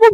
Ah,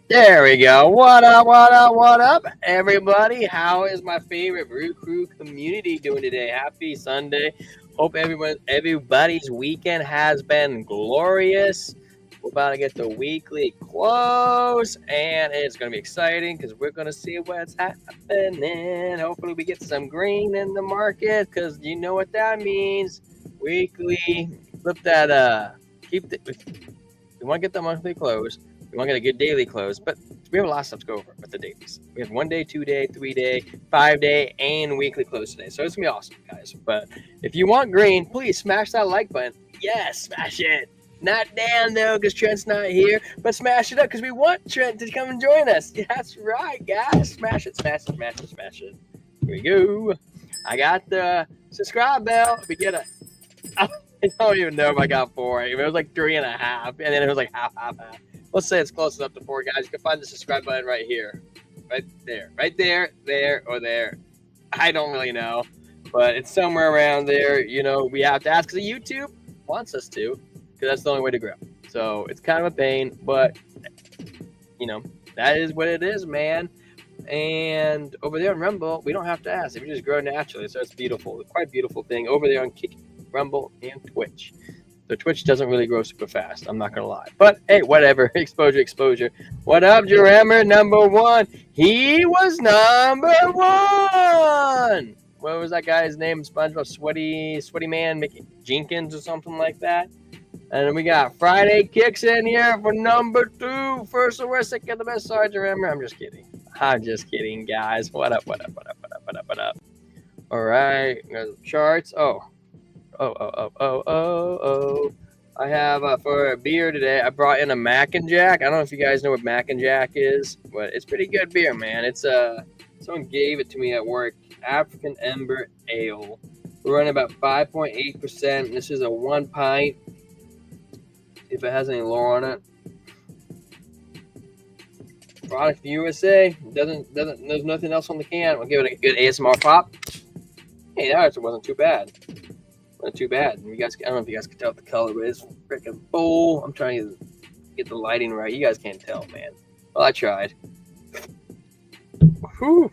there we go. What up, what up, what up, everybody? How is my favorite Brew Crew community doing today? Happy Sunday. Hope everybody's weekend has been glorious. We're about to get the weekly close, and it's going to be exciting because we're going to see what's happening. Hopefully, we get some green in the market because you know what that means. Weekly, flip that, keep the. We want to get the monthly close. We want to get a good daily close, but we have a lot of stuff to go over with the dailies. We have 1 day, 2 day, 3 day, 5 day, and weekly close today. So it's going to be awesome, guys. But if you want green, please smash that like button. Yes, smash it. Not Dan, though, because Trent's not here, but smash it up because we want Trent to come and join us. That's right, guys. Smash it, smash it, smash it, smash it. Here we go. I got the subscribe bell. We get a... I don't even know if I got 4. It was like 3.5, and then it was like half. Let's say it's close enough to 4, guys. You can find the subscribe button right here, right there, there, or there. I don't really know, but it's somewhere around there. You know, we have to ask because YouTube wants us to, because that's the only way to grow. So it's kind of a pain, but you know, that is what it is, man. And over there on Rumble, we don't have to ask. We just grow naturally. So it's beautiful. It's quite a beautiful thing over there on Kick, Rumble, and Twitch. So Twitch doesn't really grow super fast. I'm not going to lie. But, hey, whatever. Exposure. What up, Jarammer? Number 1. He was number 1. What was that guy's name? SpongeBob Sweaty Man, Mickey Jenkins or something like that. And then we got Friday Kicks in here for number 2. First or worst, second the best. Sorry, Jarammer. I'm just kidding, guys. What up? All right. Charts. Oh. I have for a beer today. I brought in a Mac and Jack. I don't know if you guys know what Mac and Jack is, but it's pretty good beer, man. It's someone gave it to me at work. African Ember Ale. We're running about 5.8%. This is a 1 pint. If it has any lore on it. Product USA. Doesn't. There's nothing else on the can. We'll give it a good ASMR pop. Hey, that actually wasn't too bad. Not too bad. You guys, I don't know if you guys can tell the color, but it's freaking full. I'm trying to get the lighting right. You guys can't tell, man. Well, I tried. Whew.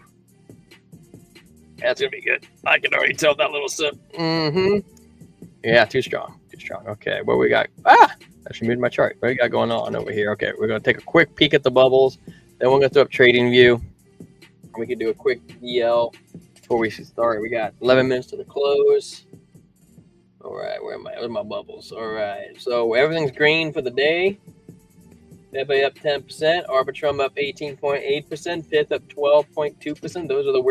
That's gonna be good. I can already tell that little sip. Yeah, too strong. Okay, what we got? I should move my chart. What we got going on over here? Okay, we're gonna take a quick peek at the bubbles. Then we're gonna throw up Trading View. We can do a quick DL before we start. We got 11 minutes to the close. All right, where's my bubbles? All right, so everything's green for the day. Everybody up 10%. Arbitrum up 18.8%. Fifth up 12.2%. Those are the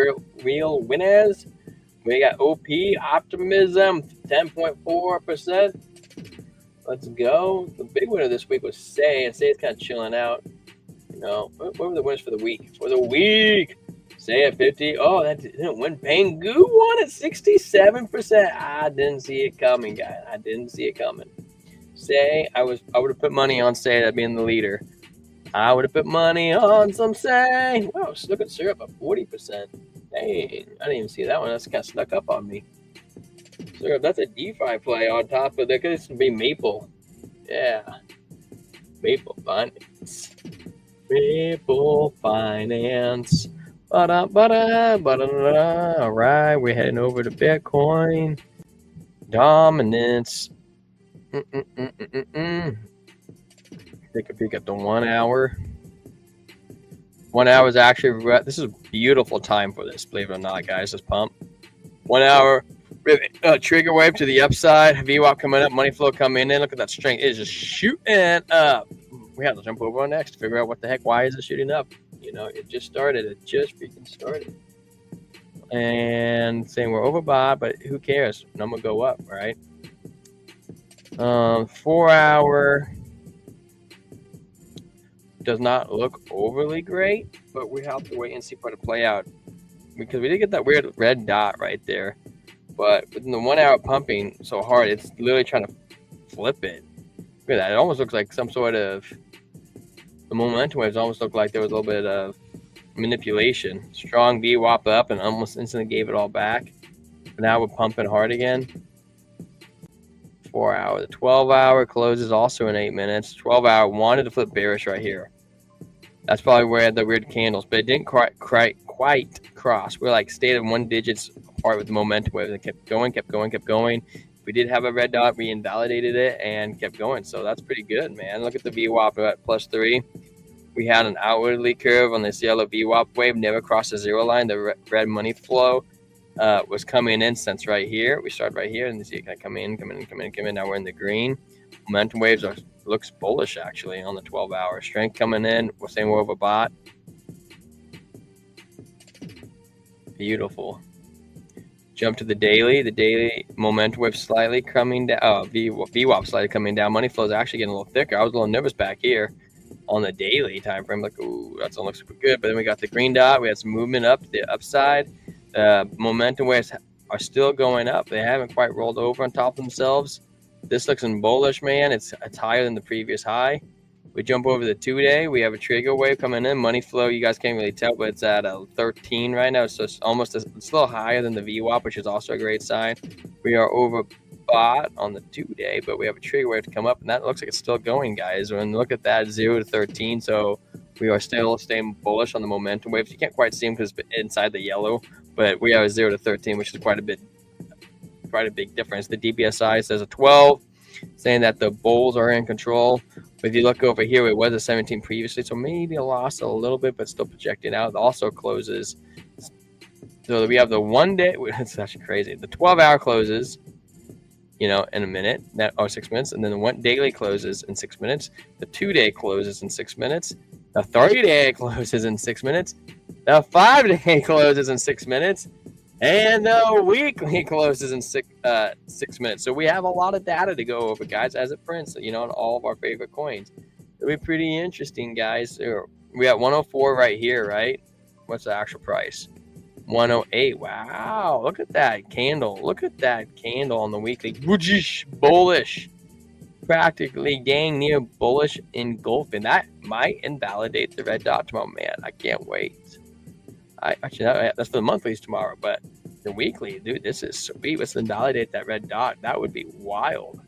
real winners. We got OP Optimism 10.4%. Let's go. The big winner this week was Say, and Say's kind of chilling out. You know, what were the winners for the week? Say at 50. Oh, that didn't win. Pangu won at 67%. I didn't see it coming, guys. I didn't see it coming. Say, I would have put money on Say that being the leader. I would have put money on some Say. Wow, look at syrup at 40%. Dang, I didn't even see that one. That's kind of snuck up on me. Syrup, that's a DeFi play on top of that. This could be Maple. Yeah. Maple Finance. All right, we're heading over to Bitcoin. Dominance. Take a peek at the 1 hour. 1 hour is actually, this is a beautiful time for this, believe it or not, guys. This pump. 1 hour, trigger wave to the upside. VWAP coming up, money flow coming in. Look at that strength. It's just shooting up. We have to jump over on next to figure out what the heck. Why is it shooting up? You know, it just started. It just freaking started. And saying we're overbought, but who cares? Number go up, right? 4 hour does not look overly great, but we have to wait and see for it to play out because we did get that weird red dot right there. But within the 1 hour pumping so hard, it's literally trying to flip it. Look at that. It almost looks like some sort of, the momentum waves almost look like there was a little bit of manipulation. Strong VWAP up and almost instantly gave it all back. But now we're pumping hard again. 4 hour. The 12 hour closes also in 8 minutes. 12 hour wanted to flip bearish right here. That's probably where the weird candles, but it didn't quite cross. We're like stayed in 1 digits apart with the momentum wave. It kept going. If we did have a red dot, we invalidated it and kept going. So that's pretty good, man. Look at the VWAP at +3. We had an outwardly curve on this yellow VWAP wave, never crossed the 0 line. The red money flow was coming in since right here. We started right here, and you see it kind of come in. Now we're in the green. Momentum waves looks bullish actually on the 12 hour. Strength coming in. We're saying we're over bot. Beautiful. Jump to the daily. The daily momentum wave slightly coming down. VWAP slightly coming down. Money flow is actually getting a little thicker. I was a little nervous back here on the daily time frame. Like, ooh, that looks super good. But then we got the green dot. We had some movement up to the upside. Momentum waves are still going up. They haven't quite rolled over on top of themselves. This looks in bullish, man. It's higher than the previous high. We jump over the 2-day. We have a trigger wave coming in. Money flow, you guys can't really tell, but it's at a 13 right now. So it's almost it's a little higher than the VWAP, which is also a great sign. We are over bought on the 2-day, but we have a trigger wave to come up, and that looks like it's still going, guys. And look at that, 0 to 13. So we are still staying bullish on the momentum waves. You can't quite see them because it's inside the yellow, but we have a 0 to 13, which is quite a big difference. The DBSI says a 12, saying that the bulls are in control. But if you look over here, it was a 17 previously, so maybe it lost a little bit, but still projecting out. It also closes. So we have the 1 day. It's actually crazy. The 12 hour closes, in a minute, 6 minutes, and then the 1 daily closes in 6 minutes. The 2-day closes in 6 minutes. The 30-day closes in 6 minutes. The 5-day closes in 6 minutes. And the weekly closes in 6 minutes. So we have a lot of data to go over, guys, as it prints, on all of our favorite coins. It'll be pretty interesting, guys. We got 104 right here, right? What's the actual price? 108. Wow. Look at that candle. Look at that candle on the weekly. Bullish. Practically dang near bullish engulfing. That might invalidate the red dot tomorrow. Man, I can't wait. That's for the monthlies tomorrow, but the weekly, dude, this is sweet. Let's invalidate that red dot. That would be wild.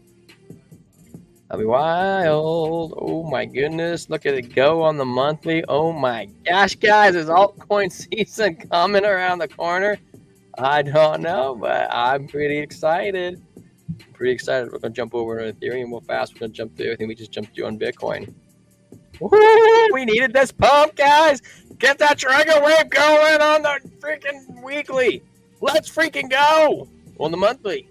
That'd be wild. Oh my goodness. Look at it go on the monthly. Oh my gosh, guys, is altcoin season coming around the corner? I don't know, but I'm pretty excited. We're going to jump over to Ethereum real fast. We're going to jump through everything we just jumped through on Bitcoin. Woo! We needed this pump, guys. Get that trigger wave going on the freaking weekly. Let's freaking go on the monthly.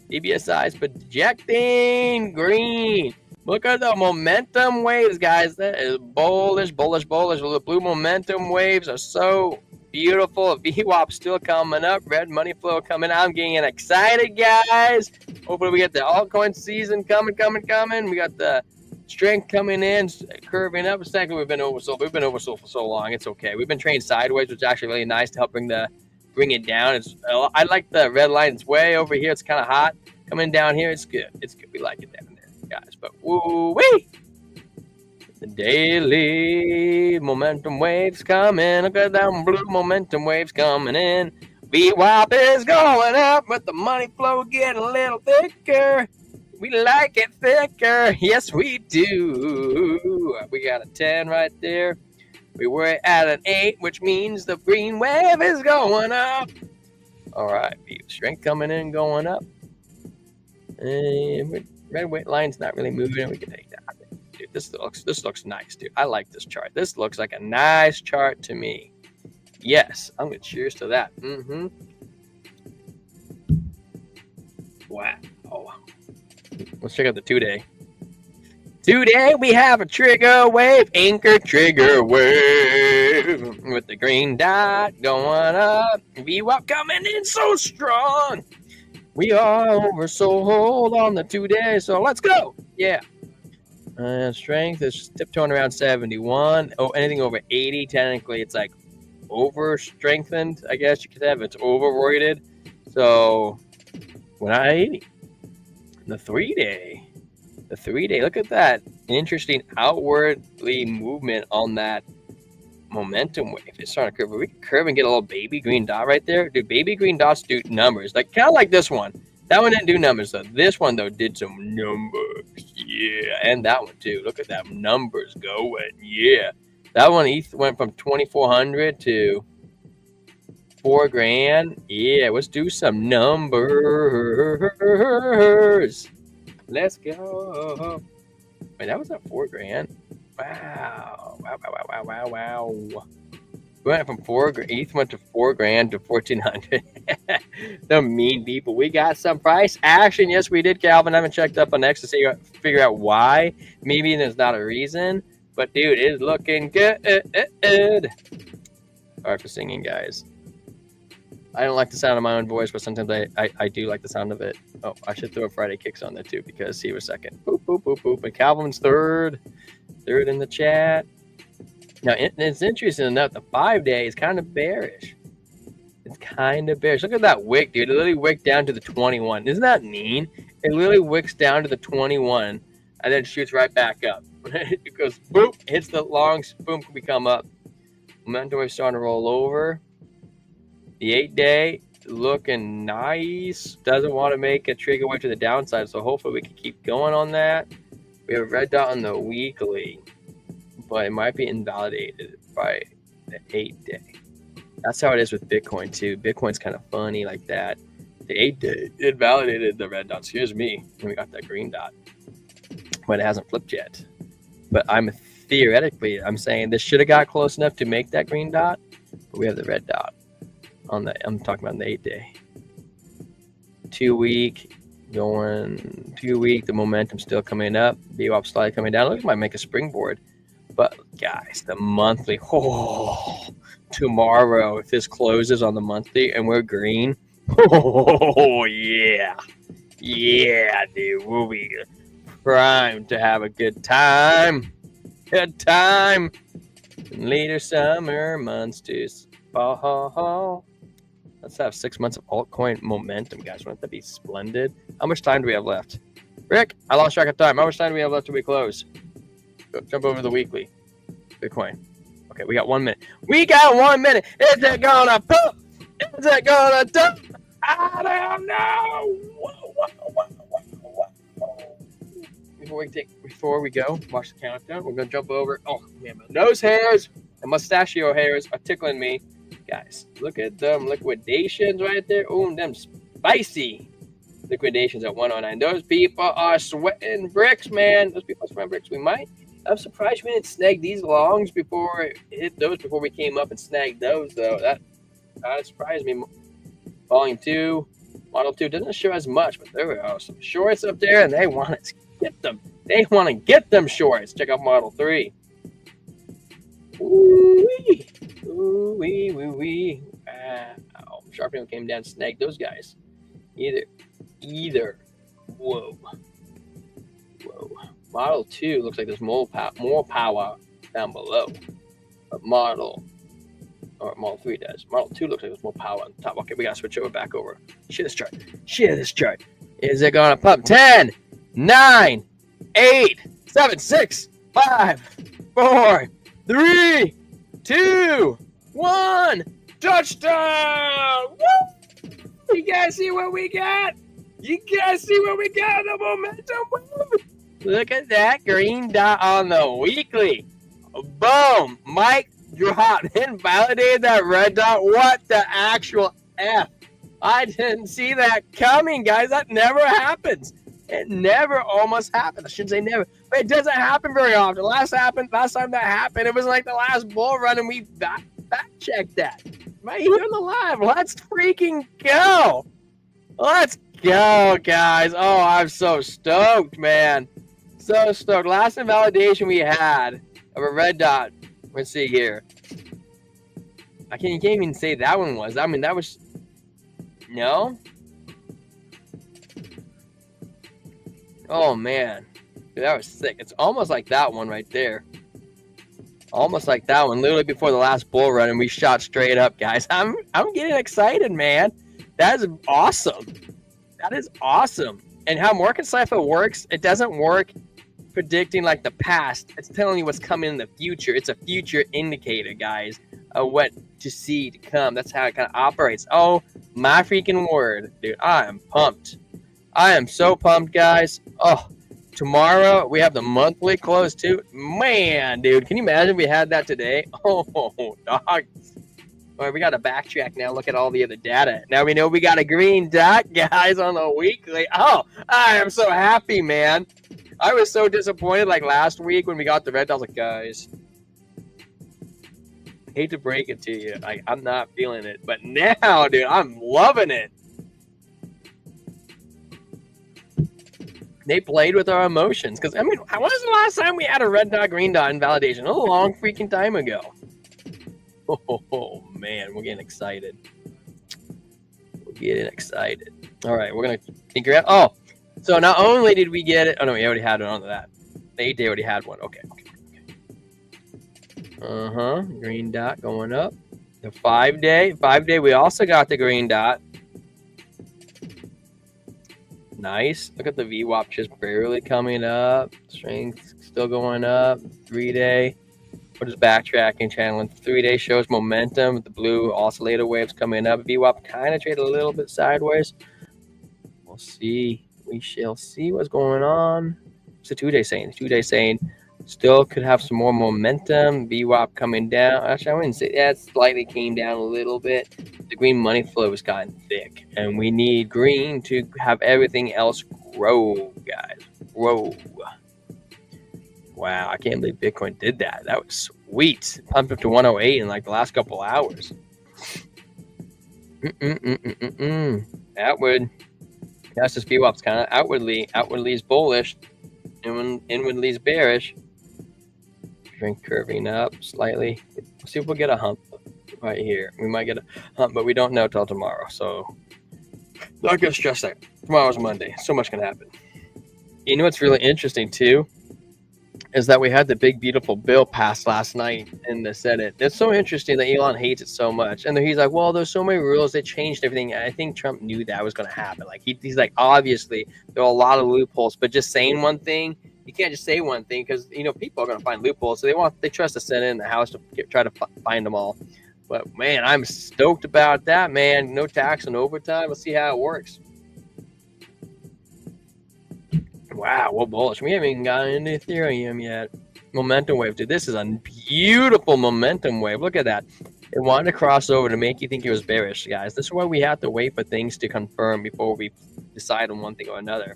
DBSI is projecting green. Look at the momentum waves, guys. That is bullish. The blue momentum waves are so beautiful. VWAP still coming up. Red money flow coming out. I'm getting excited, guys. Hopefully we get the altcoin season coming. We got the strength coming in, curving up. Second, we've been oversold. We've been oversold for so long. It's okay. We've been trading sideways, which is actually really nice to help bring it down. I like the red line. It's way over here. It's kind of hot. Coming down here, it's good. We like it down there, guys. But woo-wee! The daily momentum waves coming. Look at them blue momentum waves coming in. VWAP is going up, but the money flow getting a little thicker. We like it thicker. Yes, we do. We got a 10 right there. We were at an 8, which means the green wave is going up. All right, strength coming in, going up. And red weight line's not really moving. We can take that. Dude, this looks nice, dude. I like this chart. This looks like a nice chart to me. Yes, I'm gonna cheers to that. Wow. Let's check out the 2-day. 2-day, we have a trigger wave, anchor trigger wave with the green dot going up. VWAP coming in so strong. We are oversold on the 2-day, so let's go. Yeah. Strength is tiptoeing around 71. Oh, anything over 80, technically, it's like over strengthened, I guess you could have. It's overroided. So we're not 80. The 3-day. The 3-day. Look at that interesting outwardly movement on that momentum wave. It's starting to curve. We can curve and get a little baby green dot right there. Dude, baby green dots do numbers. Like kind of like this one. That one didn't do numbers though. This one though did some numbers. Yeah, and that one too. Look at that numbers going. Yeah, that one ETH went from 2,400 to $4,000. Yeah, let's do some numbers. Let's go. Wait, that was at $4,000. Wow. Went from ETH went to $4,000 to 1,400. The mean people. We got some price action. Yes, we did, Calvin. I haven't checked up on X to figure out why. Maybe there's not a reason. But dude, it's looking good. Sorry for singing, guys. I don't like the sound of my own voice, but sometimes I do like the sound of it. Oh, I should throw Friday Kicks on there too because he was second. Boop, boop, boop, boop. And Calvin's third in the chat. Now, it's interesting enough, the 5-day is kind of bearish. It's kind of bearish. Look at that wick, dude. It literally wicked down to the 21. Isn't that mean? It literally wicks down to the 21 and then shoots right back up. It goes, boop, hits the longs, boom, we come up. Momentum is starting to roll over. The 8-day looking nice. Doesn't want to make a trigger way to the downside, so hopefully we can keep going on that. We have a red dot on the weekly, but it might be invalidated by the 8-day. That's how it is with Bitcoin too. Bitcoin's kind of funny like that. The 8-day invalidated the red dot. Excuse me. And we got that green dot, but it hasn't flipped yet. But I'm saying this should have got close enough to make that green dot, but we have the red dot on the. I'm talking about the 8-day. 2 week. Going 2 week, the momentum's still coming up. VWAP slightly coming down. Look, it might make a springboard. But guys, the monthly, tomorrow, if this closes on the monthly and we're green, yeah, dude, we'll be primed to have a good time. Later summer months to fall. Let's have 6 months of altcoin momentum, guys. Wouldn't that be splendid? How much time do we have left? Rick, I lost track of time. How much time do we have left till we close? Go, jump over the weekly. Bitcoin. Okay, we got 1 minute. We got 1 minute. Is it gonna pop? Is it gonna dump? I don't know. Before we go, watch the countdown. We're gonna jump over. Oh man, my nose hairs and mustachio hairs are tickling me. Guys, look at them liquidations right there. Oh, them spicy liquidations at 109. Those people are sweating bricks, man. Those people are sweating bricks. I'm surprised we didn't snag these longs before we came up and snagged those, though. That surprised me. Volume 2, Model 2 doesn't show as much, but there are some shorts up there, and they want to get them. They want to get them shorts. Check out Model 3. Ooh-wee. Ooh-wee, wee-wee. Wow. Sharpie came down and snagged those guys. Either. Whoa. Model 2 looks like there's more power down below. But Model 3 does. Model 2 looks like there's more power on top. Okay, we got to switch back over. Share this chart. Is it going to pump? 10, 9, 8, 7, 6, 5, 4, 3, 2, 1. Touchdown! Woo! You guys see what we got? The momentum. Woo! Look at that green dot on the weekly. Boom! Mic drop. Invalidated that red dot. What the actual F? I didn't see that coming, guys. That never happens. It never almost happens. I shouldn't say never, but it doesn't happen very often. Last time that happened, it was like the last bull run, and we back checked that right here on the live. Let's freaking go! Let's go, guys! Oh, I'm so stoked, man. So stoked. Last invalidation we had of a red dot. Let's see here. You can't even say that one was. I mean, that was no. Oh man, dude, that was sick. It's almost like that one right there. Almost like that one, literally before the last bull run, and we shot straight up, guys. I'm getting excited, man. That is awesome. That is awesome. And how Market Cypher works, it doesn't work predicting like the past. It's telling you what's coming in the future. It's a future indicator, guys, of what to see to come. That's how it kind of operates. Oh my freaking word, dude! I am pumped. I am so pumped, guys. Oh, tomorrow we have the monthly close too. Man, dude, can you imagine if we had that today? Oh, dog. All right, we got to backtrack now. Look at all the other data. Now we know we got a green dot, guys, on the weekly. Oh, I am so happy, man. I was so disappointed like last week when we got the red. I was like, guys, hate to break it to you. Like, I'm not feeling it. But now, dude, I'm loving it. They played with our emotions. Because, I mean, when was the last time we had a red dot, green dot in validation? A long freaking time ago. Oh, man, we're getting excited. We're getting excited. All right, we're going to figure out. Oh, so not only did we get it. Oh, no, we already had it on that. The 8-day already had one. Okay. Green dot going up. The 5-day. 5-day, we also got the green dot. Nice. Look at the VWAP just barely coming up. Strength still going up. 3-day. We're just backtracking, channeling. 3-day shows momentum. The blue oscillator waves coming up. VWAP kind of traded a little bit sideways. We'll see. We shall see what's going on. It's a 2-day saying. 2-day saying still could have some more momentum. VWAP coming down. Actually, I wouldn't say that. Slightly came down a little bit. The green money flow has gotten thick, and we need green to have everything else grow, guys. Grow. Wow, I can't believe Bitcoin did that. That was sweet. It pumped up to 108 in like the last couple hours. Outward. That's just VWAP's kind of outwardly is bullish, inwardly is bearish. Drink curving up slightly. Let's see if we'll get a hump right here. We might get a hump, but we don't know till tomorrow. So don't get stressed out. Tomorrow's Monday. So much can happen. You know what's really interesting too is that we had the big beautiful bill passed last night in the Senate. It's so interesting that Elon hates it so much, and he's like, "Well, there's so many rules. They changed everything." And I think Trump knew that was going to happen. Like he's like, obviously there are a lot of loopholes, but just saying one thing, you can't just say one thing because people are going to find loopholes. So they trust the Senate and the House to try to find them all. But man, I'm stoked about that, man. No tax and overtime. Let's see how it works. Wow, what bullish. We haven't even gotten into Ethereum yet. Momentum wave, dude. This is a beautiful momentum wave. Look at that. It wanted to cross over to make you think it was bearish, guys. This is why we have to wait for things to confirm before we decide on one thing or another.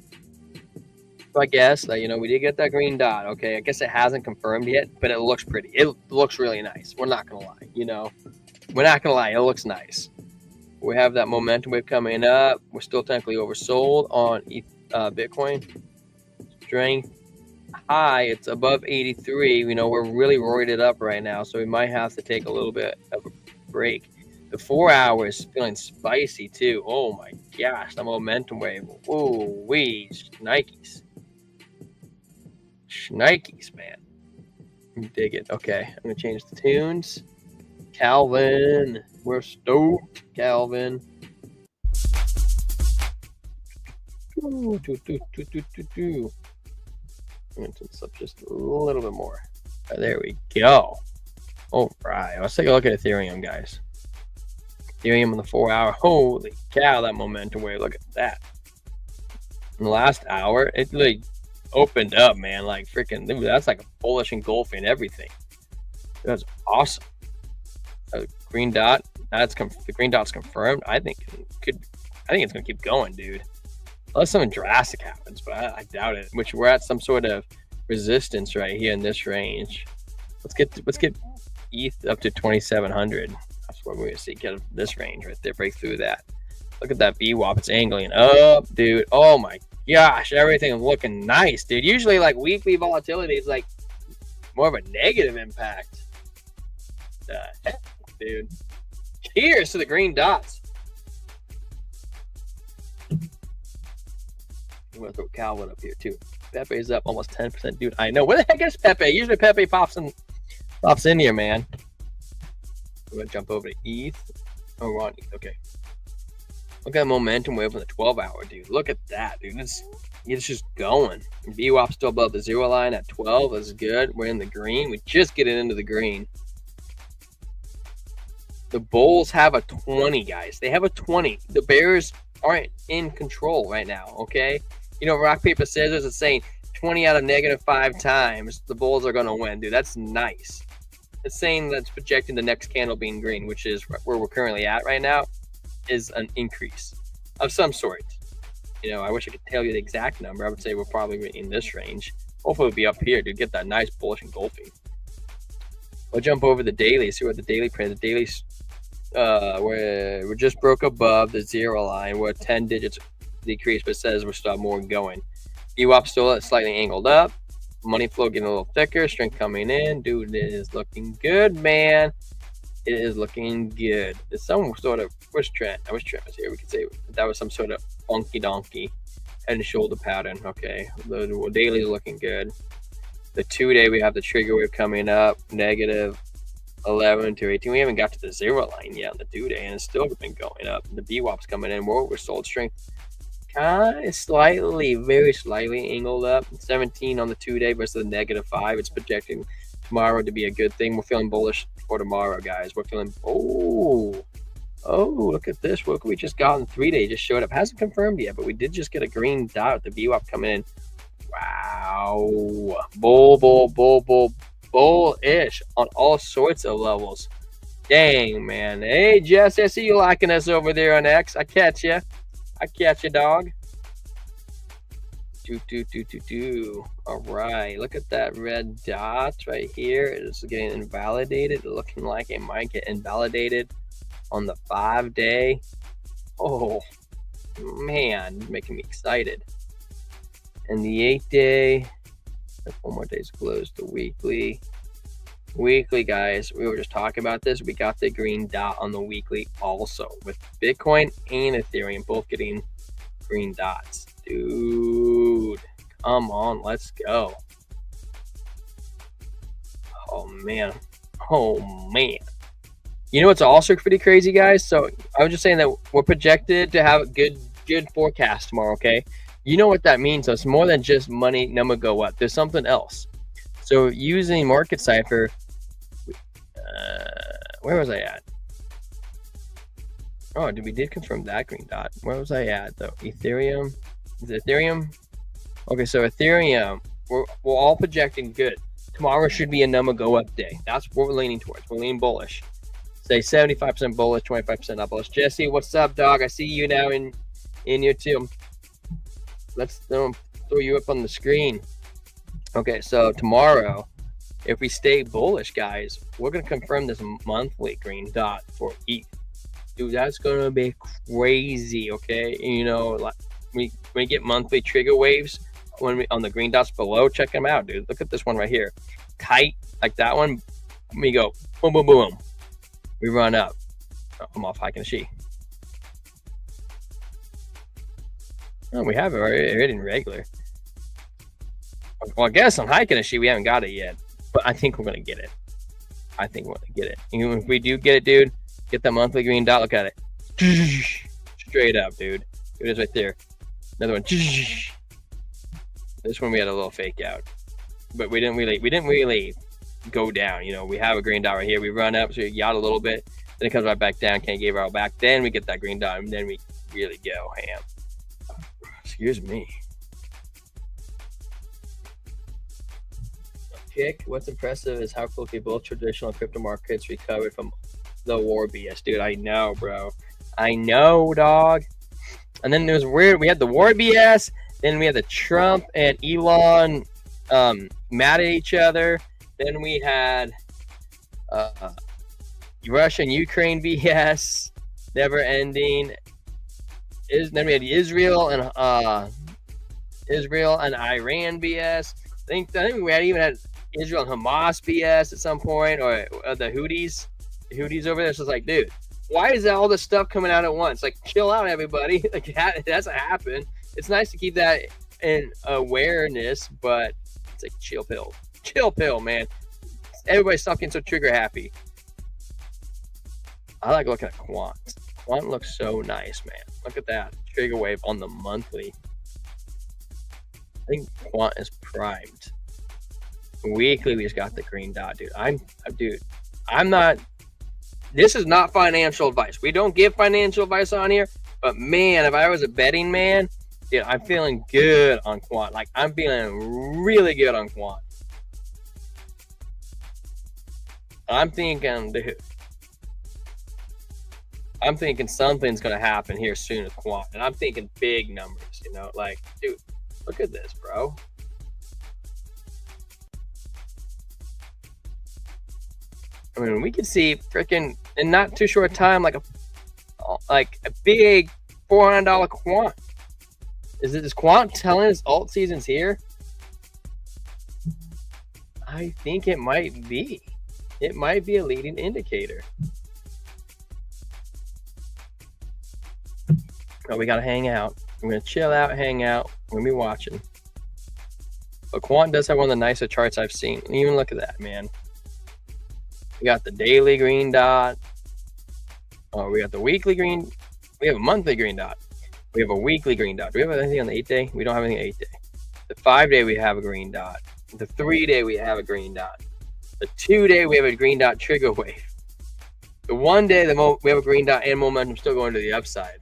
So I guess that, we did get that green dot. Okay, I guess it hasn't confirmed yet, but it looks pretty. It looks really nice. We're not going to lie, We're not going to lie. It looks nice. We have that momentum wave coming up. We're still technically oversold on Bitcoin. Strength high, it's above 83. We're really roided up right now, so we might have to take a little bit of a break. The 4 hours feeling spicy too. Oh my gosh, the momentum wave. Whoa, wee, Nikes, man. Dig it. Okay, I'm gonna change the tunes. Calvin, we're stoked. Calvin. I'm going to turn this up just a little bit more. There we go. All right. Let's take a look at Ethereum, guys. Ethereum on the 4 hour. Holy cow, that momentum wave. Look at that. In the last hour, it really opened up, man. Like freaking, that's like a bullish engulfing everything. That's awesome. Green dot. The green dot's confirmed. I think it's going to keep going, dude. Unless something drastic happens, but I doubt it. Which we're at some sort of resistance right here in this range. Let's get ETH up to 2,700. That's what we're gonna see. Get this range right there, break through that. Look at that VWAP. It's angling up, dude. Oh my gosh, everything looking nice, dude. Usually, like weekly volatility is like more of a negative impact. Dude. Cheers to the green dots. I'm going to throw Calvin up here, too. Pepe's up almost 10%. Dude, I know. Where the heck is Pepe? Usually Pepe pops in Stop's in here, man. I'm gonna jump over to ETH. Oh, we're on ETH. Okay. Look at that momentum wave on the 12-hour, dude. Look at that, dude. It's just going. VWAP still above the 0 line at 12. That's good. We're in the green. We just get it into the green. The Bulls have a 20, guys. They have a 20. The Bears aren't in control right now, okay? You know, rock, paper, scissors is saying 20 out of -5 times the Bulls are going to win, dude. That's nice. It's saying that's projecting the next candle being green, which is where we're currently at right now, is an increase of some sort. You know, I wish I could tell you the exact number. I would say we're probably in this range. Hopefully we'll be up here to get that nice bullish engulfing. We'll jump over the daily, see what the daily print. The daily, we're just broke above the 0 line. We're 10 digits decrease, but it says we're still more going. VWAP still slightly angled up. Money flow getting a little thicker. Strength coming in. Dude, it is looking good, man. It is looking good. It's some sort of, where's Trent? I wish Trent was here. We could say that was some sort of funky donkey head and shoulder pattern. Okay, the daily is looking good. The 2-day, we have the trigger wave coming up, -11 to 18. We haven't got to the 0 line yet on the 2-day, and it's still been going up. The VWAP's coming in. We're sold strength kind of slightly, very slightly angled up. 17 on the 2-day versus the -5. It's projecting tomorrow to be a good thing. We're feeling bullish for tomorrow, guys. We're feeling, oh, look at this. Look, we just got in 3-day, just showed up. Hasn't confirmed yet, but we did just get a green dot with the VWAP coming in. Wow. Bullish on all sorts of levels. Dang, man. Hey, Jess, I see you liking us over there on X. I catch you. Dog. All right, look at that red dot right here. It's getting invalidated, looking like it might get invalidated on the 5-day. Oh man, making me excited. And the 8-day, 4 more days closed. The weekly, guys, we were just talking about this. We got the green dot on the weekly also, with Bitcoin and Ethereum both getting green dots. Dude, come on, let's go. Oh man. You know what's also pretty crazy, guys? So I was just saying that we're projected to have a good forecast tomorrow, okay? You know what that means? So it's more than just money number go up. There's something else. So using Market Cipher, where was I at? Oh, we did confirm that green dot. Where was I at though? Ethereum. Is it Ethereum? Okay, so Ethereum, we're all projecting good. Tomorrow should be a number go up day. That's what we're leaning towards. We're leaning bullish. Say 75% bullish, 25% up bullish. Jesse, what's up, dog? I see you now in here too. Let's throw you up on the screen. Okay, so tomorrow, if we stay bullish, guys, we're gonna confirm this monthly green dot for ETH. Dude, that's gonna be crazy. Okay, you know, like we get monthly trigger waves when we on the green dots below. Check them out, dude. Look at this one right here, tight like that one. We go boom, boom, boom. We run up. Oh, I'm off hiking a sheet. Oh, we have it already in regular. Well, I guess I'm hiking a sheet. We haven't got it yet, but I think we're gonna get it. And if we do get it, dude, get that monthly green dot. Look at it, straight up, dude. It is right there. Another one. This one we had a little fake out, but we didn't really go down. You know, we have a green dot right here. We run up, so we yacht a little bit, then it comes right back down. Can't give it all back. Then we get that green dot, and then we really go ham. Excuse me. What's impressive is how quickly both traditional crypto markets recovered from the war BS. Dude, I know, bro. I know, dog. And then it was weird. We had the war BS. Then we had the Trump and Elon mad at each other. Then we had Russia and Ukraine BS, never ending. Then we had Israel and Iran BS. I think we even had Israel and Hamas BS at some point, or the Houthis over there. So it's like, dude, why is all this stuff coming out at once? Like, chill out, everybody. Like, it doesn't happen. It's nice to keep that in awareness, but it's like chill pill, man. everybody's talking so trigger happy. I like looking at Quant. Quant looks so nice, man. Look at that trigger wave on the monthly. I think Quant is primed. Weekly, we just got the green dot, dude. I'm not. This is not financial advice. We don't give financial advice on here. But man, if I was a betting man, dude, I'm feeling good on Quant. Like I'm feeling really good on Quant. I'm thinking, dude. I'm thinking something's gonna happen here soon with Quant, and I'm thinking big numbers. You know, like, dude, look at this, bro. I mean, we could see freaking in not too short time, like a big $400 Quant. Is Quant telling us alt season's here? I think it might be. It might be a leading indicator. Oh, we gotta hang out. I'm gonna chill out, hang out. We're gonna be watching. But Quant does have one of the nicer charts I've seen. Even look at that, man. We got the daily green dot. Oh, we got the weekly green. We have a monthly green dot. We have a weekly green dot. Do we have anything on the 8-day? We don't have anything on the 8-day. The 5-day, we have a green dot. The 3-day, we have a green dot. The 2-day, we have a green dot trigger wave. The 1-day, we have a green dot and momentum still going to the upside.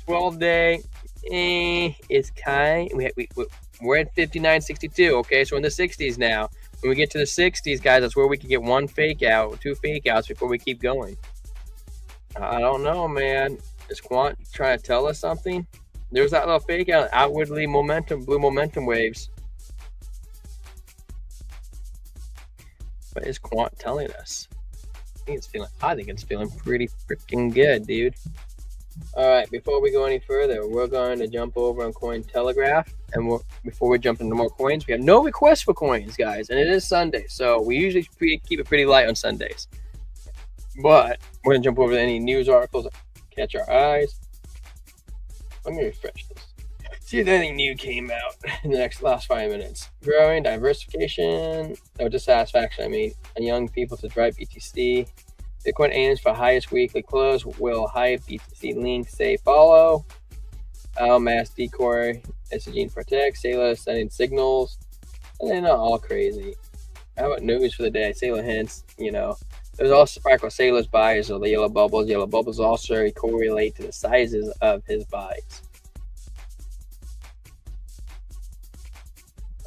12-day, is kind. We're at 59.62. Okay, so we're in the 60s now. When we get to the 60s, guys, that's where we can get one fake out, 2 fake outs before we keep going. I don't know, man. Is Quant trying to tell us something? There's that little fake out, outwardly blue momentum waves. What is Quant telling us? I think it's feeling pretty freaking good, dude. All right, before we go any further, we're going to jump over on Cointelegraph. And before we jump into more coins, we have no requests for coins, guys. And it is Sunday, so we usually keep it pretty light on Sundays. But we're going to jump over to any news articles that catch our eyes. Let me refresh this. See if anything new came out in the last 5 minutes. Growing diversification, or dissatisfaction, and young people to drive BTC. Bitcoin aims for highest weekly close. Will high BTC link say follow? Mass decoy, SGN protect. Sailor sending signals. And they're not all crazy. How about news for the day? Sailor hints, There's also sparkle Sailor's buys or the yellow bubbles. Yellow bubbles also correlate to the sizes of his buys.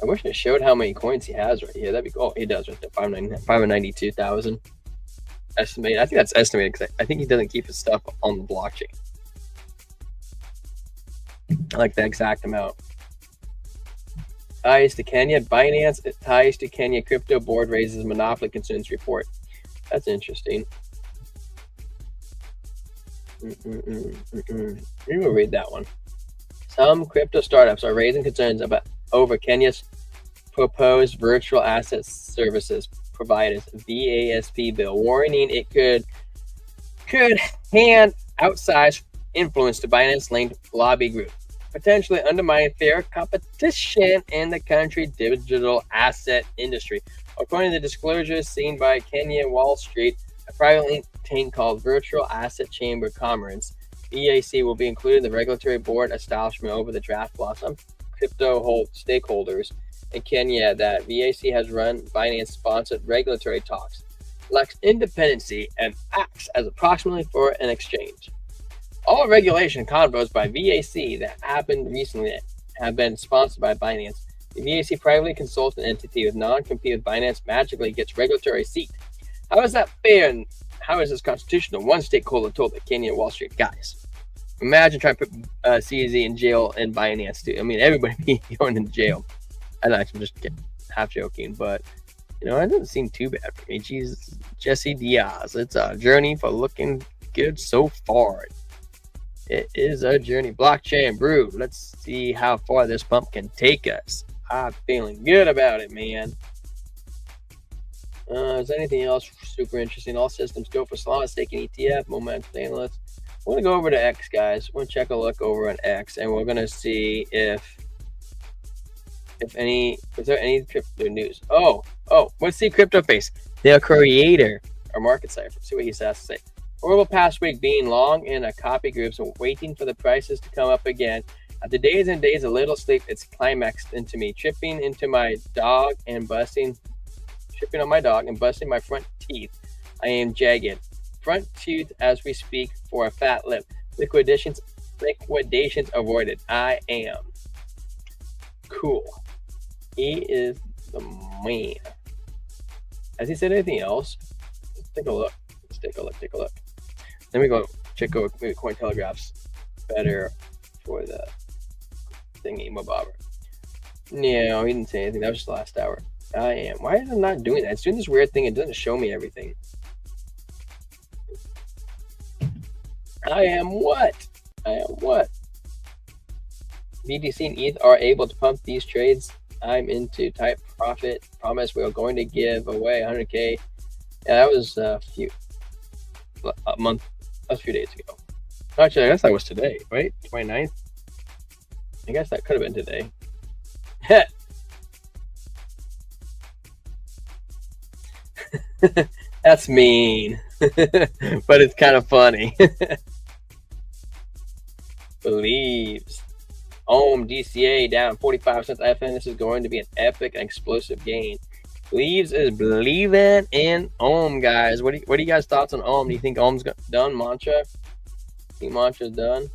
I wish it showed how many coins he has right here. That'd be cool. Oh, he does right there. 592,000. Estimated. I think that's estimated because I think he doesn't keep his stuff on the blockchain. I like the exact amount. Ties to Kenya. Binance ties to Kenya crypto board raises monopoly concerns report. That's interesting. We will read that one. Some crypto startups are raising concerns over Kenya's proposed virtual asset services providers VASP bill, warning it could hand outsized influence to Binance-linked lobby group, potentially undermining fair competition in the country's digital asset industry. According to the disclosures seen by Kenya Wall Street, a privately thing called Virtual Asset Chamber Commerce, VAC will be included in the regulatory board establishment over the draft blossom crypto stakeholders in Kenya that VAC has run Binance-sponsored regulatory talks, lacks independency, and acts as a proxy for an exchange. All regulation convos by VAC that happened recently have been sponsored by Binance. The VAC privately consulted entity with non-compete with Binance magically gets regulatory seat. How is that fair and how is this constitutional? One stakeholder told the Kenya Wall Street guys. Imagine trying to put CZ in jail and Binance too. Everybody be going in jail. I'm just half joking, but it doesn't seem too bad for me. Jesus, Jesse Diaz. It's a journey for looking good so far. It is a journey. Blockchain brew. Let's see how far this pump can take us. I'm feeling good about it, man. Is there anything else super interesting? All systems go for Solana staking ETF, momentum analysts. We're going to go over to X, guys. We're going to check a look over on X, and we're going to see if If any, is there any crypto news? Oh, what's the crypto face? The creator or market cipher. See what he has to say. Horrible past week being long in a copy group, so waiting for the prices to come up again. After days and days of little sleep, it's climaxed into me, tripping on my dog and busting my front teeth. I am jagged. Front tooth as we speak for a fat lip. Liquidations avoided. I am cool. He is the man. Has he said anything else? Let's take a look. Let me go check out maybe Cointelegraph's better for the thingy mabobber. No, he didn't say anything. That was just the last hour. I am. Why is it not doing that? It's doing this weird thing. It doesn't show me everything. I am what? BTC and ETH are able to pump these trades. I'm into type profit. Promise we're going to give away 100K. Yeah, that was a few days ago. Actually, I guess that was today, right? 29th? I guess that could have been today. That's mean. But it's kind of funny. Believes. DCA down 45 cents. FN. This is going to be an epic and explosive gain. Believes is believing in guys. What are you guys' thoughts on Do you think Ohm's done? Mantra? Think Mantra's done?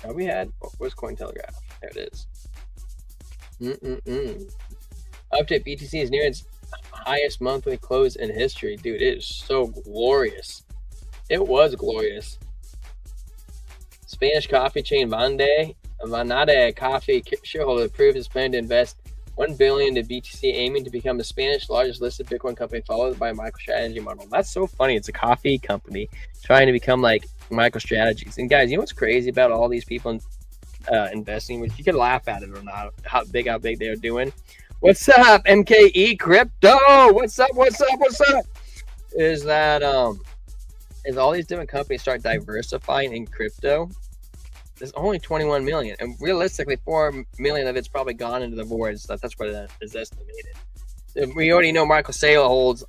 Have we had? Where's Cointelegraph? There it is. Update: BTC is near its highest monthly close in history. Dude, it is so glorious. It was glorious. Spanish coffee chain Vanade Coffee shareholder approved his plan to invest $1 billion to BTC, aiming to become the Spanish largest listed Bitcoin company, followed by MicroStrategy model. That's so funny. It's a coffee company trying to become like MicroStrategies. And guys, you know what's crazy about all these people investing? Which you can laugh at it or not, how big they're doing. What's up, MKE Crypto? What's up? Is that as all these different companies start diversifying in crypto, there's only 21 million, and realistically 4 million of it's probably gone into the voids. That's what it is estimated. We already know Michael Saylor holds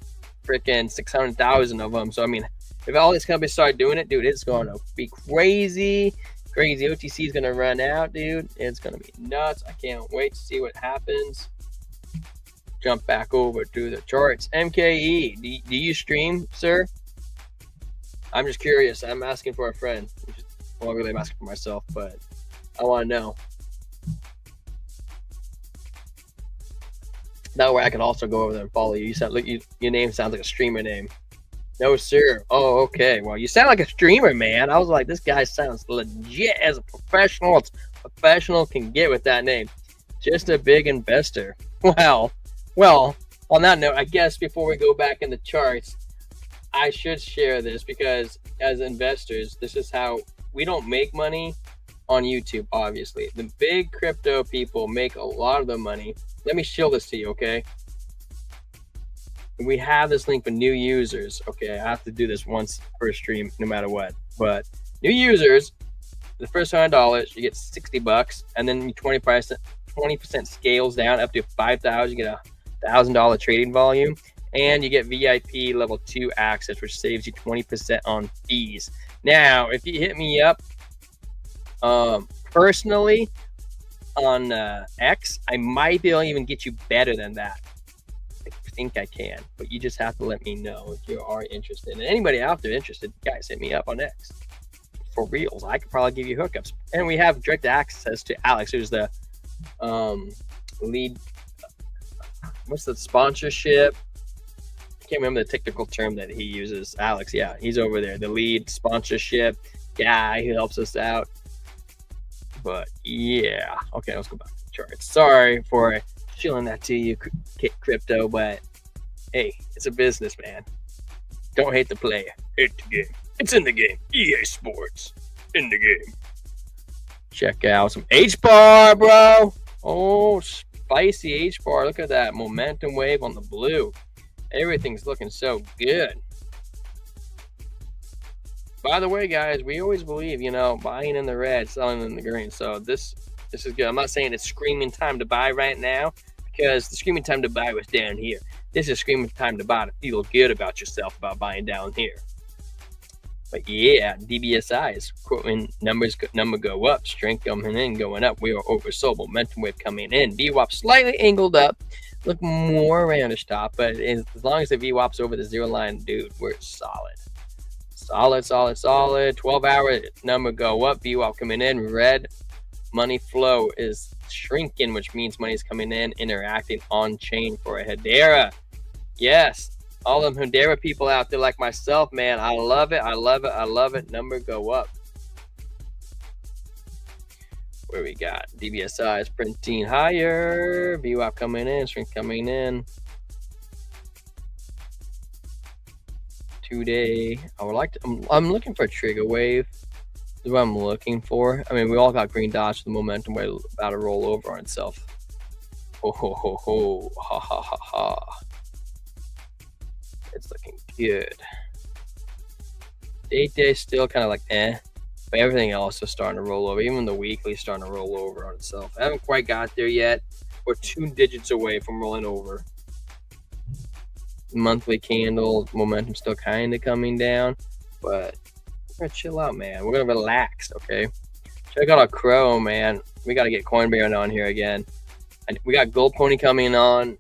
freaking 600,000 of them. So I mean, if all these companies start doing it, dude, it's going to be crazy. OTC is going to run out, dude. It's going to be nuts. I can't wait to see what happens. Jump back over to the charts. MKE, do you stream, sir? I'm just curious. I'm asking for a friend. Well, really, I'm asking for myself, but I want to know. That way I can also go over there and follow you. Your name sounds like a streamer name. No, sir. Oh, okay. Well, you sound like a streamer, man. I was like, this guy sounds legit as a professional. It's professional can get with that name. Just a big investor. Well, on that note, I guess before we go back in the charts, I should share this because as investors, this is how we don't make money on YouTube, obviously. The big crypto people make a lot of the money. Let me show this to you, okay? We have this link for new users, okay? I have to do this once per stream, no matter what. But new users, the first $100, you get $60, and then 20% scales down up to $5,000. You get a $1,000 trading volume, and you get VIP level 2 access, which saves you 20% on fees. Now, if you hit me up personally on X, I might be able to even get you better than that. I think I can, but you just have to let me know if you are interested. And anybody out there interested, guys, hit me up on X. For reals, I could probably give you hookups. And we have direct access to Alex, who's the lead. What's the sponsorship? I can't remember the technical term that he uses. Alex, yeah, he's over there, the lead sponsorship guy who helps us out. But yeah, okay, let's go back to the charts. Sorry for shilling that to you, crypto, but hey, it's a business, man. Don't hate the player, hate the game. It's in the game. EA Sports in the game. Check out some H-bar, bro. Oh, spicy H-bar. Look at that momentum wave on the blue. Everything's looking so good. By the way, guys, we always believe, buying in the red, selling in the green. So this This is good. I'm not saying it's screaming time to buy right now, because the screaming time to buy was down here. This is screaming time to buy to feel good about yourself about buying down here. But yeah, DBSI is quoting number go up, strength coming in, going up. We are oversold, momentum wave coming in. VWAP slightly angled up, look more around the stop, but as long as the VWAP's over the zero line, dude, we're solid. Solid. 12-hour number go up, VWAP coming in, red. Money flow is shrinking, which means money is coming in, interacting on chain for a Hedera. Yes. All them Hedera people out there like myself, man, I love it. Number go up. Where we got DBSI is printing higher. VWAP coming in, strength coming in. 2-day. I would like to. I'm looking for a trigger wave. This is what I'm looking for. I mean, we all got green dots. The momentum wave about to roll over on itself. Ho ho ho ho. Ha ha ha ha. It's looking good. 8-day still kind of like but everything else is starting to roll over. Even the weekly is starting to roll over on itself. I haven't quite got there yet. We're 2 digits away from rolling over. Monthly candle momentum still kind of coming down, but we're gonna chill out, man. We're gonna relax, okay? Check out our Crow, man. We got to get Coin Baron on here again. And we got Gold Pony coming on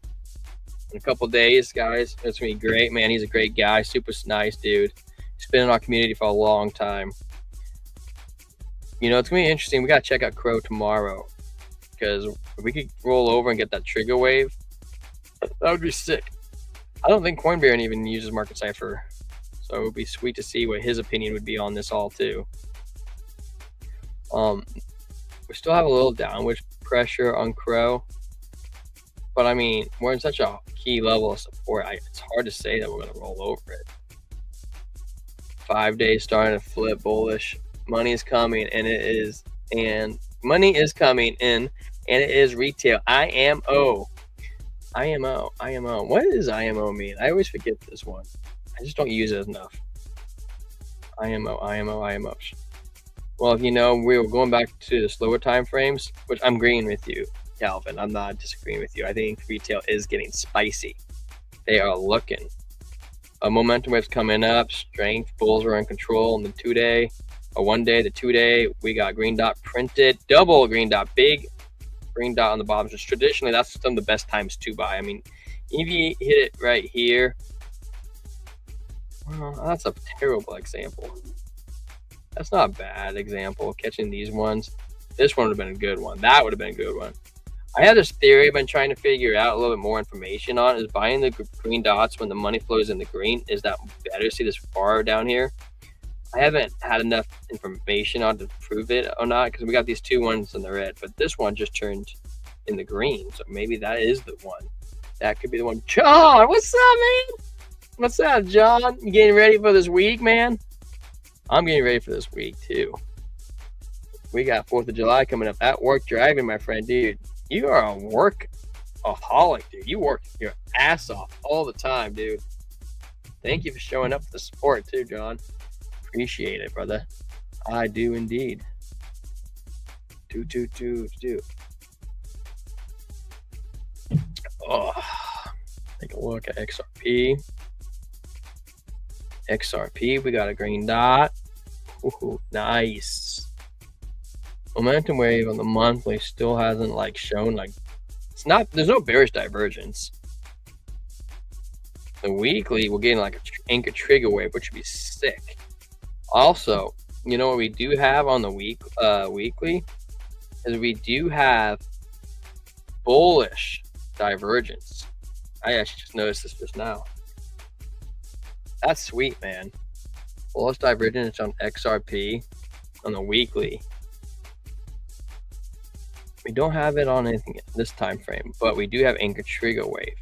in a couple days, guys. It's gonna be great, man. He's a great guy, super nice dude. He's been in our community for a long time. You know, it's gonna be interesting. We gotta check out Crow tomorrow, because if we could roll over and get that trigger wave, that would be sick. I don't think Coin Baron even uses Market Cipher, so it would be sweet to see what his opinion would be on this all too. We still have a little downward pressure on Crow, but I mean, we're in such a key level of support. It's hard to say that we're going to roll over it. 5 days starting to flip bullish. Money is coming, and money is coming in, and it is retail. IMO. What does IMO mean? I always forget this one. I just don't use it enough. IMO. Well, if you know, we were going back to the slower time frames, which I'm agreeing with you, Calvin. I'm not disagreeing with you. I think retail is getting spicy. They are looking. A momentum wave's coming up. Strength. Bulls are in control on the 2-day. A 1-day, the 2-day. We got green dot printed. Double green dot. Big green dot on the bottom. Just traditionally, that's some of the best times to buy. I mean, if you hit it right here, well, that's a terrible example. That's not a bad example of catching these ones. This one would have been a good one. That would have been a good one. I had this theory I've been trying to figure out a little bit more information on, is buying the green dots when the money flows in the green. Is that better? See this bar down here? I haven't had enough information on to prove it or not, because we got these 2 ones in the red, but this one just turned in the green. So maybe that is the one. That could be the one. John, what's up, man? What's up, John? You getting ready for this week, man? I'm getting ready for this week too. We got 4th of July coming up. At work driving, my friend, dude. You are a workaholic, dude. You work your ass off all the time, dude. Thank you for showing up for the support too, John. Appreciate it, brother. I do indeed. Do. Oh, take a look at XRP. We got a green dot. Ooh, nice. Momentum wave on the monthly still hasn't shown there's no bearish divergence. The weekly, we're getting an anchor trigger wave, which would be sick. Also, you know what we do have on the weekly is we do have bullish divergence. I actually just noticed this just now. That's sweet, man. Bullish divergence on XRP on the weekly. We don't have it on anything in this time frame, but we do have anchor trigger wave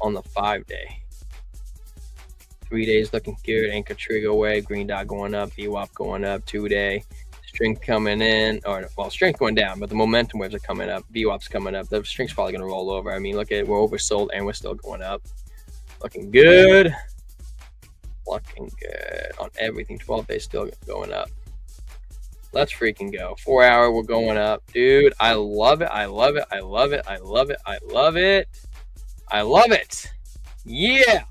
on the 5-day. 3 days looking good. Anchor trigger wave, green dot going up, VWAP going up. 2-day strength coming in, strength going down, but the momentum waves are coming up. VWAP's coming up. The strength's probably going to roll over. I mean, look at it. We're oversold and we're still going up. Looking good. Looking good on everything. 12 days still going up. Let's freaking go. 4 hour, we're going up. Dude, I love it. I love it. I love it. I love it. I love it. I love it. Yeah.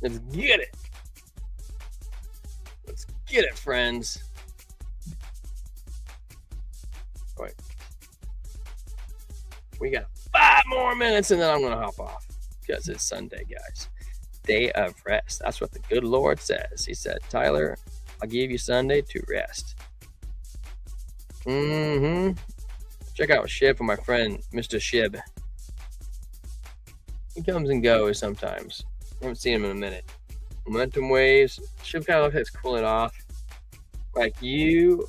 Let's get it. Let's get it, friends. Wait. We got 5 more minutes and then I'm going to hop off because it's Sunday, guys. Day of rest. That's what the good Lord says. He said, Tyler, I'll give you Sunday to rest. Check out Shib for my friend, Mr. Shib. He comes and goes sometimes. I haven't seen him in a minute. Momentum waves. Shib kind of looks like it's cooling off. Like, you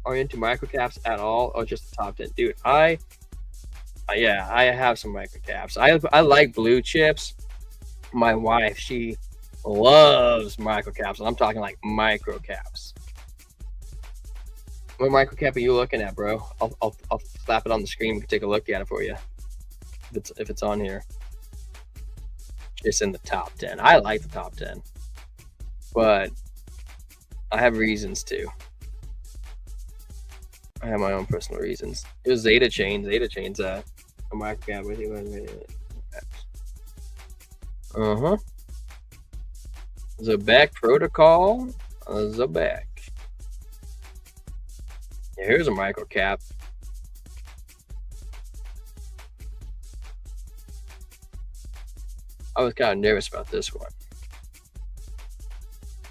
are into microcaps at all or just the top 10? Dude, I have some microcaps. I like blue chips. My wife, she loves microcaps. And I'm talking like microcaps. What microcap are you looking at, bro? I'll slap it on the screen. We can take a look at it for you. If it's on here. It's in the top 10. I like the top 10. But I have reasons to. I have my own personal reasons. It was Zeta Chain. Zeta Chain's a microcap with you. Zabak Protocol. Zabak. Yeah, here's a microcap. I was kind of nervous about this one.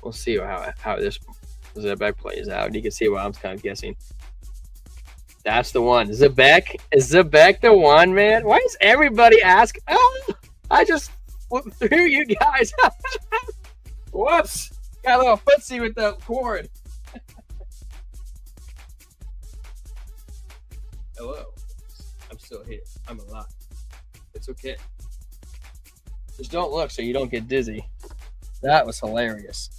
We'll see how this Zabak plays out. You can see what I'm kind of guessing. That's the one. Zabak. Is Zabak the one, man? Why does everybody ask? Oh, I just flipped through you guys. Whoops. Got a little footsie with the cord. Hello. I'm still here. I'm alive. It's okay. Just don't look so you don't get dizzy. That was hilarious.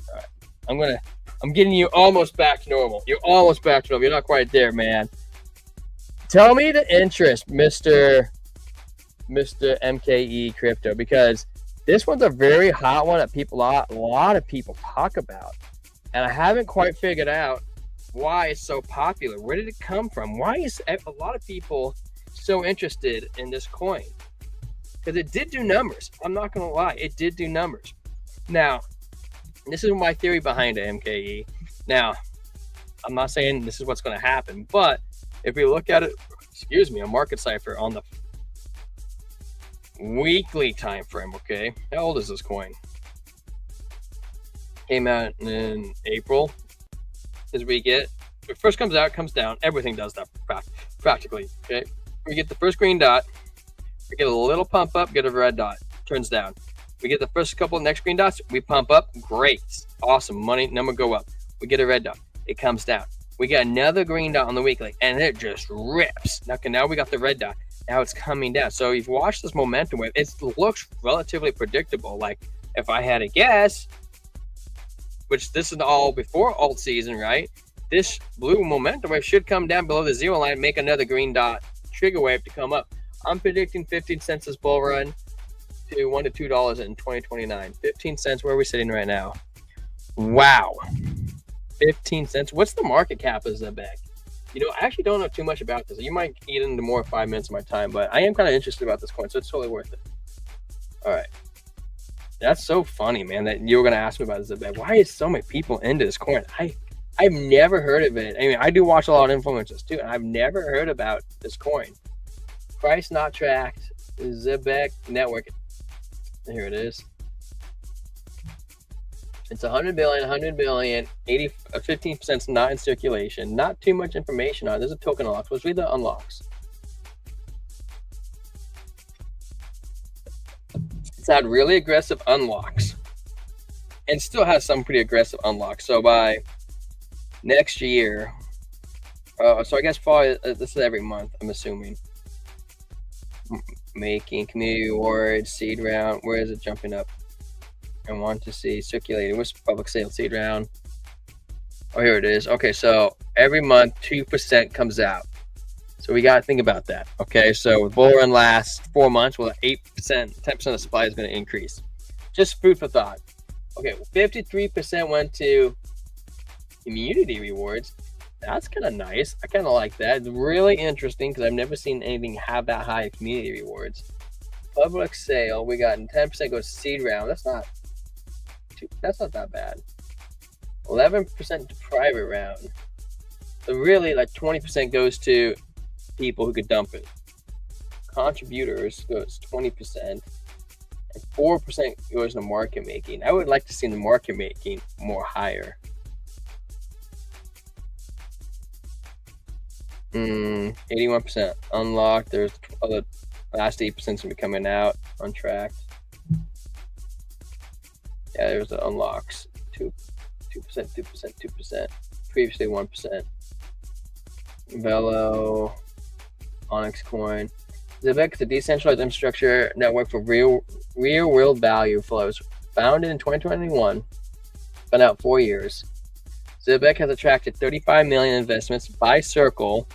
All right. I'm getting you almost back to normal. You're almost back to normal. You're not quite there, man. Tell me the interest, Mr. MKE Crypto, because this one's a very hot one that a lot of people talk about. And I haven't quite figured out why it's so popular. Where did it come from? Why is a lot of people so interested in this coin? Because it did do numbers. I'm not going to lie. It did do numbers. Now, this is my theory behind it, MKE. Now, I'm not saying this is what's going to happen, but if we look at it, a market cipher on the weekly time frame, okay? How old is this coin? Came out in April. As we get, it first comes out, comes down. Everything does that practically, okay? We get the first green dot. We get a little pump up, get a red dot. Turns down. We get the first couple next green dots. We pump up. Great. Awesome. Money number go up. We get a red dot. It comes down. We get another green dot on the weekly, and it just rips. Now we got the red dot. Now it's coming down. So you've watched this momentum wave. It looks relatively predictable. Like, if I had a guess, which this is all before alt season, right? This blue momentum wave should come down below the 0 line, make another green dot trigger wave to come up. I'm predicting 15 cents this bull run to $1 to $2 in 2029. 15 cents. Where are we sitting right now? Wow. 15 cents. What's the market cap of Zabak? You know, I actually don't know too much about this. You might eat into more 5 minutes of my time, but I am kind of interested about this coin, so it's totally worth it. All right. That's so funny, man, that you were going to ask me about Zabak. Why is so many people into this coin? I've never heard of it. I mean, I do watch a lot of influencers too, and I've never heard about this coin. Price not tracked. Zabak network. Here it is. It's 100 billion, 15% not in circulation. Not too much information on it. There's a token unlocks. Let's read the unlocks. It's had really aggressive unlocks and still has some pretty aggressive unlocks. So by next year, so I guess probably this is every month, I'm assuming. Making community awards, seed round. Where is it jumping up? I want to see circulating. What's public sale seed round? Oh, here it is. Okay, so every month 2% comes out. So we got to think about that. Okay, so bull run lasts 4 months. Well, 8%, 10% of supply is going to increase. Just food for thought. Okay, 53% went to, community rewards. That's kind of nice. I kind of like that. It's really interesting because I've never seen anything have that high in community rewards. Public sale, we got 10% goes to seed round. That's not that bad. 11% to private round. So really, like 20% goes to people who could dump it. Contributors goes 20%, and 4% goes to market making. I would like to see the market making more higher. 81% unlocked. There's other last 8% gonna be coming out untracked. Yeah, there's the unlocks. 2%, 2%. Previously 1%. Velo, Onyx Coin. Zebek is a decentralized infrastructure network for real world value flows. Founded in 2021, been out 4 years. Zebek has attracted 35 million investments by Circle,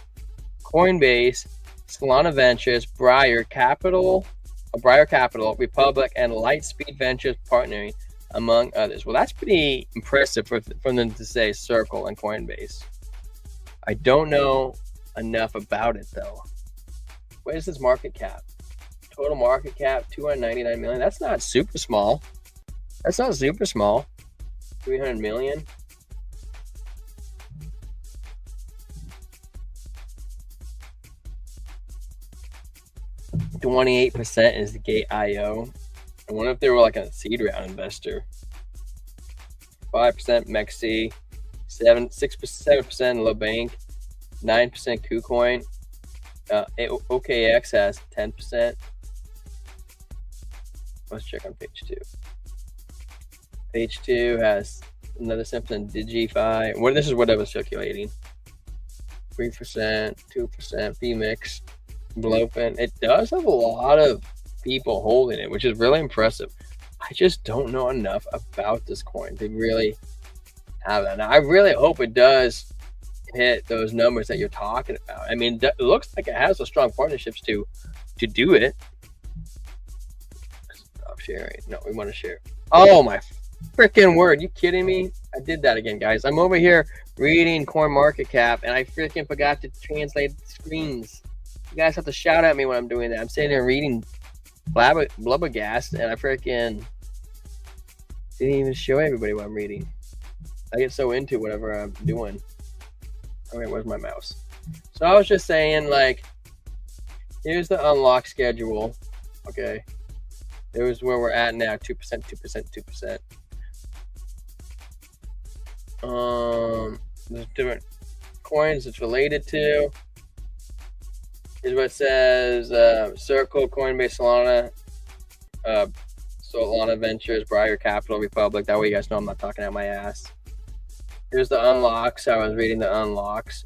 Coinbase, Solana Ventures, Briar Capital, Republic, and Lightspeed Ventures partnering, among others. Well, that's pretty impressive for them to say Circle and Coinbase. I don't know enough about it though. What is this market cap? Total market cap 299 million. That's not super small. 300 million. %28% is the Gate IO. I wonder if they were like a seed round investor. 5% Mexi, 7% Low Bank, 9% KuCoin. OKX has 10%. Let's check on page 2. Page 2 has another 7% DigiFi. This is what I was circulating. 3%, 2%, VMix, Blopen. It does have a lot of people holding it, which is really impressive. I just don't know enough about this coin to really have that. Now, I really hope it does hit those numbers that you're talking about. I mean, it looks like it has the strong partnerships to do it. Stop sharing. No, we want to share. Oh my freaking word! You kidding me? I did that again, guys. I'm over here reading CoinMarketCap, and I freaking forgot to translate the screens. You guys have to shout at me when I'm doing that. I'm sitting there reading blubbergast, and I freaking didn't even show everybody what I'm reading. I get so into whatever I'm doing. Okay, where's my mouse? So I was just saying, like, here's the unlock schedule. Okay, here's where we're at now. 2%, 2%, 2%. There's different coins it's related to. Here's what it says: Circle, Coinbase, Solana Ventures, Briar Capital, Republic. That way you guys know I'm not talking out my ass. Here's the unlocks. I was reading the unlocks.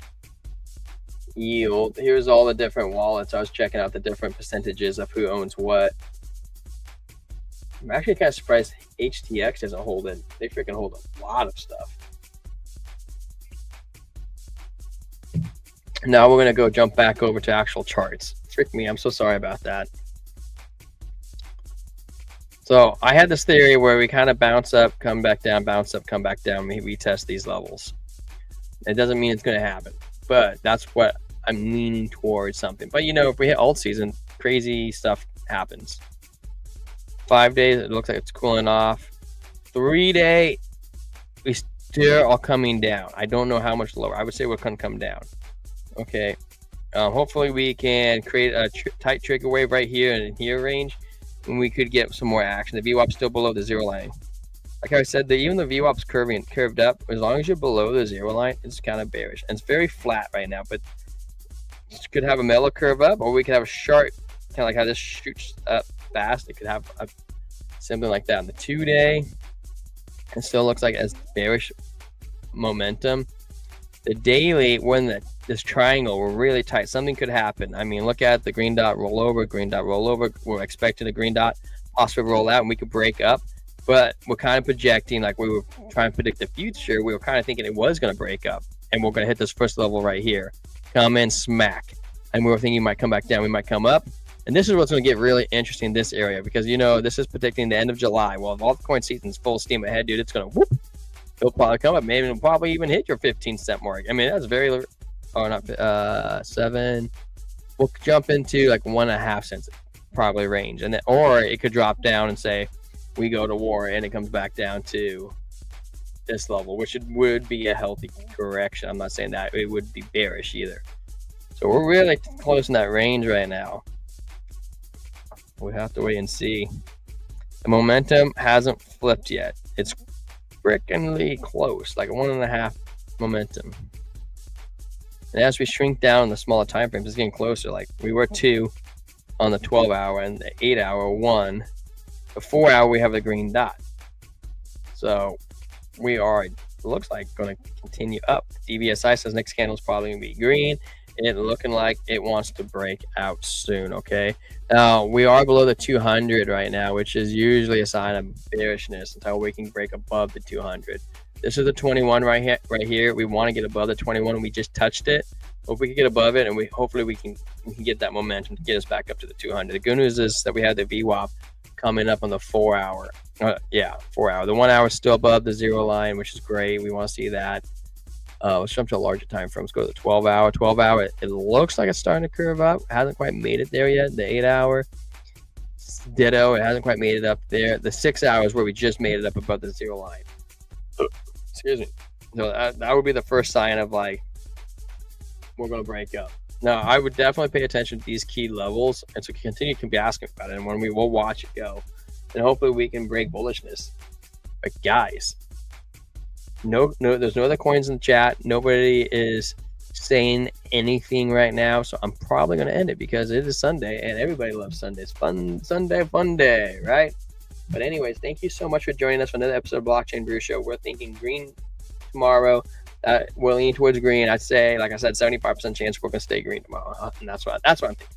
Yield. Here's all the different wallets. I was checking out the different percentages of who owns what. I'm actually kind of surprised HTX doesn't hold it. They freaking hold a lot of stuff. Now we're going to go jump back over to actual charts. Frick me. I'm so sorry about that. So I had this theory where we kind of bounce up, come back down, bounce up, come back down. We test these levels. It doesn't mean it's going to happen, but that's what I'm leaning towards something. But, you know, if we hit alt season, crazy stuff happens. 5 days, it looks like it's cooling off. 3 day, we still are coming down. I don't know how much lower. I would say we're going to come down. Okay. Hopefully we can create a tight trigger wave right here in here range. And we could get some more action. The VWAP's still below the zero line. Like I said, even the VWAP's curved up. As long as you're below the zero line, it's kind of bearish. And it's very flat right now, but it could have a mellow curve up, or we could have a sharp, kind of like how this shoots up fast. It could have something like that. On the 2 day, it still looks like it has bearish momentum. The daily, when this triangle, we're really tight. Something could happen. I mean, look at the green dot roll over, green dot roll over. We're expecting a green dot possibly roll out, and we could break up. But we're kind of projecting, like we were trying to predict the future. We were kind of thinking it was going to break up, and we're going to hit this first level right here. Come in, smack. And we were thinking we might come back down. We might come up. And this is what's going to get really interesting in this area, because, you know, this is predicting the end of July. Well, if altcoin season's full steam ahead, dude, it's going to whoop. It'll probably come up. Maybe it'll probably even hit your 15-cent mark. I mean, that's very, oh, not 7. We'll jump into like 1.5 cents probably range, and then, or it could drop down and say we go to war and it comes back down to this level, which would be a healthy correction. I'm not saying that it would be bearish either. So we're really close in that range right now. We have to wait and see. The momentum hasn't flipped yet. It's frickin'ly close, like 1.5 momentum. And as we shrink down the smaller time frames, it's getting closer. Like we were 2 on the 12-hour, and the 8-hour 1. The 4-hour we have the green dot. So we are, it looks like, going to continue up. DBSI says next candle is probably going to be green. It looking like it wants to break out soon. Okay, now we are below the 200 right now, which is usually a sign of bearishness until we can break above the 200. This is the 21 right here. We want to get above the 21. We just touched it. Hope we can get above it, and hopefully we can get that momentum to get us back up to the 200. The good news is that we have the VWAP coming up on the 4-hour. 4-hour. The 1 hour is still above the 0 line, which is great. We want to see that. Let's jump to a larger time frame. Let's go to the 12-hour. 12-hour, it looks like it's starting to curve up. Hasn't quite made it there yet. The 8-hour, ditto. It hasn't quite made it up there. The 6 hours where we just made it up above the 0 line. Excuse me. So that would be the first sign of like we're going to break up. Now, I would definitely pay attention to these key levels, and so continue to be asking about it. And when we'll watch it go, and hopefully we can break bullishness. But guys, no, there's no other coins in the chat. Nobody is saying anything right now, so I'm probably going to end it because it is Sunday, and everybody loves Sundays. Fun Sunday, fun day, right? But anyways, thank you so much for joining us for another episode of Blockchain Brew Show. We're thinking green tomorrow. We're leaning towards green. I'd say, like I said, 75% chance we're going to stay green tomorrow. And that's what I'm thinking.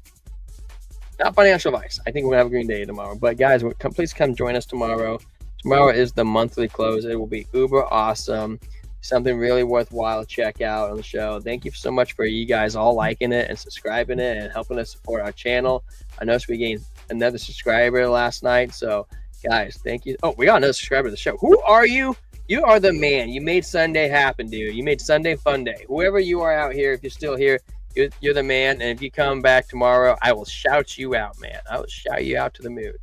Not financial advice. I think we're going to have a green day tomorrow. But guys, please come join us tomorrow. Tomorrow is the monthly close. It will be uber awesome. Something really worthwhile to check out on the show. Thank you so much for you guys all liking it and subscribing it and helping us support our channel. I noticed we gained another subscriber last night. So guys, thank you. Oh, we got another subscriber to the show. Who are you? You are the man. You made Sunday happen, dude. You made Sunday fun day. Whoever you are out here, if you're still here, you're the man. And if you come back tomorrow, I will shout you out, man. I will shout you out to the moon.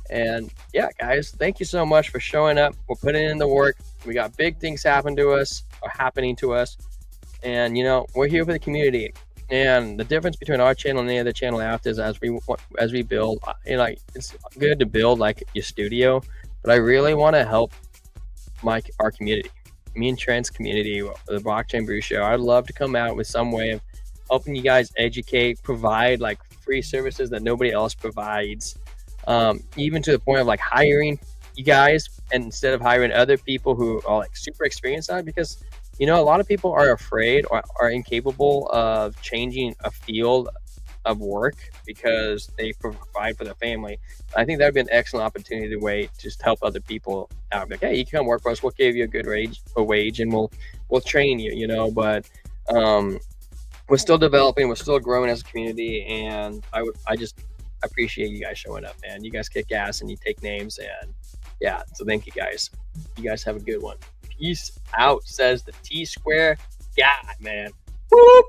And yeah, guys, thank you so much for showing up. We're putting in the work. We got big things happening to us. And, you know, we're here for the community. And the difference between our channel and any other channel out is as we build, you know, it's good to build like your studio, but I really want to help our community, me and Trent's community, the Blockchain Brew Show. I'd love to come out with some way of helping you guys educate, provide like free services that nobody else provides, even to the point of like hiring you guys, and instead of hiring other people who are like super experienced on it, because you know a lot of people are afraid or are incapable of changing a field of work because they provide for their family. I think that would be an excellent opportunity to just help other people out. Like, hey, you can come work for us. We'll give you a good wage, and we'll train you. You know, but we're still developing. We're still growing as a community, and I just appreciate you guys showing up, man. You guys kick ass and you take names, and yeah. So thank you guys. You guys have a good one. Peace out, says the T Square guy, man. Whoop.